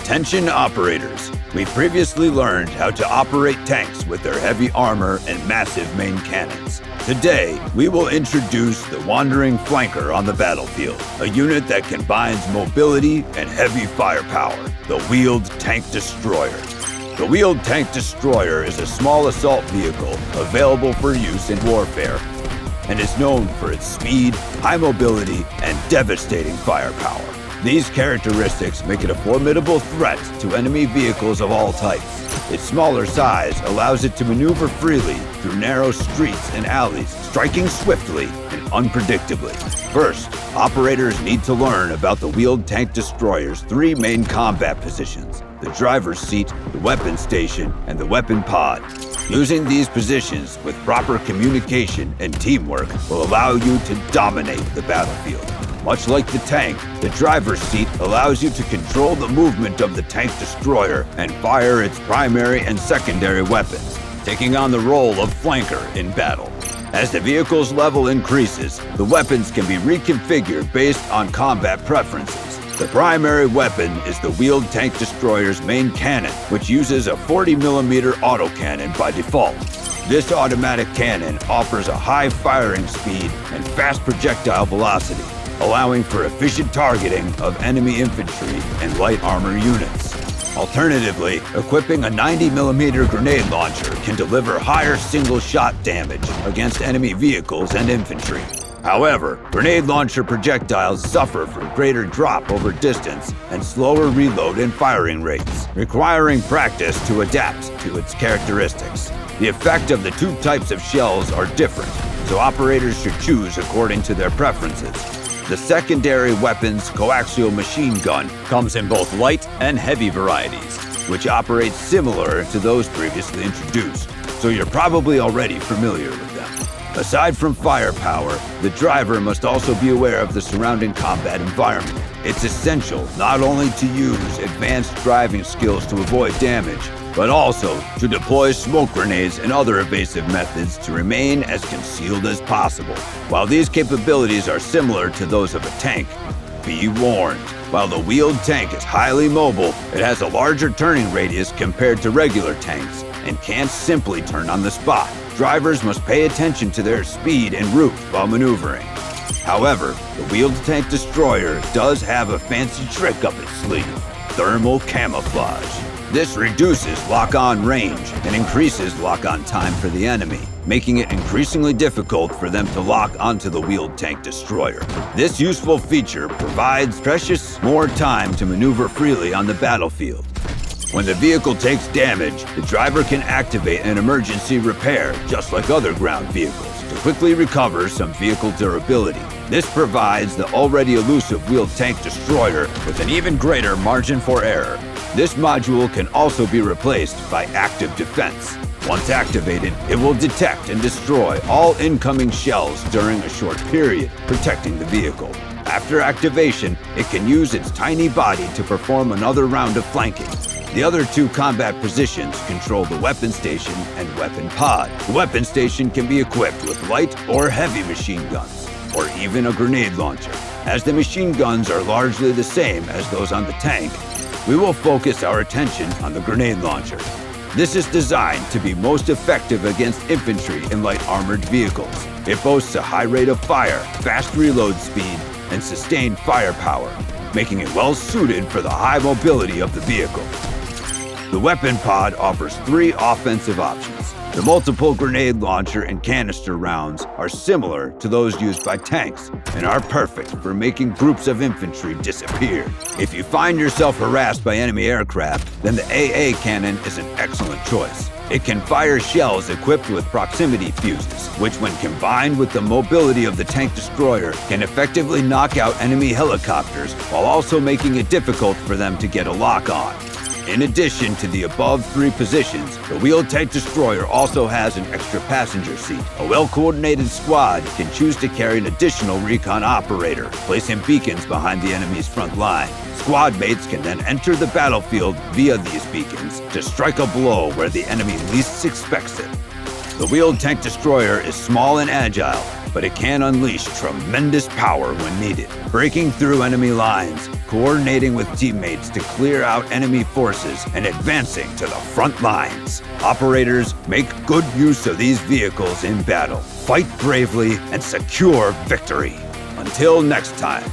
Attention operators. We previously learned how to operate tanks with their heavy armor and massive main cannons. Today, we will introduce the Wandering Flanker on the battlefield, a unit that combines mobility and heavy firepower, the Wheeled Tank Destroyer. The Wheeled Tank Destroyer is a small assault vehicle available for use in warfare and is known for its speed, high mobility, and devastating firepower. These characteristics make it a formidable threat to enemy vehicles of all types. Its smaller size allows it to maneuver freely through narrow streets and alleys, striking swiftly and unpredictably. First, operators need to learn about the Wheeled Tank Destroyer's three main combat positions: the driver's seat, the weapon station, and the weapon pod. Using these positions with proper communication and teamwork will allow you to dominate the battlefield. Much like the tank, the driver's seat allows you to control the movement of the tank destroyer and fire its primary and secondary weapons, taking on the role of flanker in battle. As the vehicle's level increases, the weapons can be reconfigured based on combat preferences. The primary weapon is the Wheeled Tank Destroyer's main cannon, which uses a 40mm autocannon by default. This automatic cannon offers a high firing speed and fast projectile velocity, allowing for efficient targeting of enemy infantry and light armor units. Alternatively, equipping a 90mm grenade launcher can deliver higher single-shot damage against enemy vehicles and infantry. However, grenade launcher projectiles suffer from greater drop over distance and slower reload and firing rates, requiring practice to adapt to its characteristics. The effect of the two types of shells are different, so operators should choose according to their preferences. The secondary weapon's coaxial machine gun comes in both light and heavy varieties, which operate similar to those previously introduced, so you're probably already familiar with them. Aside from firepower, the driver must also be aware of the surrounding combat environment. It's essential not only to use advanced driving skills to avoid damage, but also to deploy smoke grenades and other evasive methods to remain as concealed as possible. While these capabilities are similar to those of a tank, be warned. While the wheeled tank is highly mobile, it has a larger turning radius compared to regular tanks and can't simply turn on the spot. Drivers must pay attention to their speed and route while maneuvering. However, the Wheeled Tank Destroyer does have a fancy trick up its sleeve: thermal camouflage. This reduces lock-on range and increases lock-on time for the enemy, making it increasingly difficult for them to lock onto the Wheeled Tank Destroyer. This useful feature provides precious more time to maneuver freely on the battlefield. When the vehicle takes damage, the driver can activate an emergency repair, just like other ground vehicles, to quickly recover some vehicle durability. This provides the already elusive Wheeled Tank Destroyer with an even greater margin for error. This module can also be replaced by Active Defense. Once activated, it will detect and destroy all incoming shells during a short period, protecting the vehicle. After activation, it can use its tiny body to perform another round of flanking. The other two combat positions control the weapon station and weapon pod. The weapon station can be equipped with light or heavy machine guns, or even a grenade launcher. As the machine guns are largely the same as those on the tank, we will focus our attention on the grenade launcher. This is designed to be most effective against infantry and light armored vehicles. It boasts a high rate of fire, fast reload speed, and sustained firepower, making it well suited for the high mobility of the vehicle. The weapon pod offers three offensive options. The multiple grenade launcher and canister rounds are similar to those used by tanks and are perfect for making groups of infantry disappear. If you find yourself harassed by enemy aircraft, then the AA cannon is an excellent choice. It can fire shells equipped with proximity fuses, which when combined with the mobility of the tank destroyer can effectively knock out enemy helicopters while also making it difficult for them to get a lock on. In addition to the above three positions, the Wheeled Tank Destroyer also has an extra passenger seat. A well-coordinated squad can choose to carry an additional recon operator, placing beacons behind the enemy's front line. Squad mates can then enter the battlefield via these beacons to strike a blow where the enemy least expects it. The Wheeled Tank Destroyer is small and agile, but it can unleash tremendous power when needed, breaking through enemy lines, coordinating with teammates to clear out enemy forces, and advancing to the front lines. Operators, make good use of these vehicles in battle. Fight bravely and secure victory. Until next time.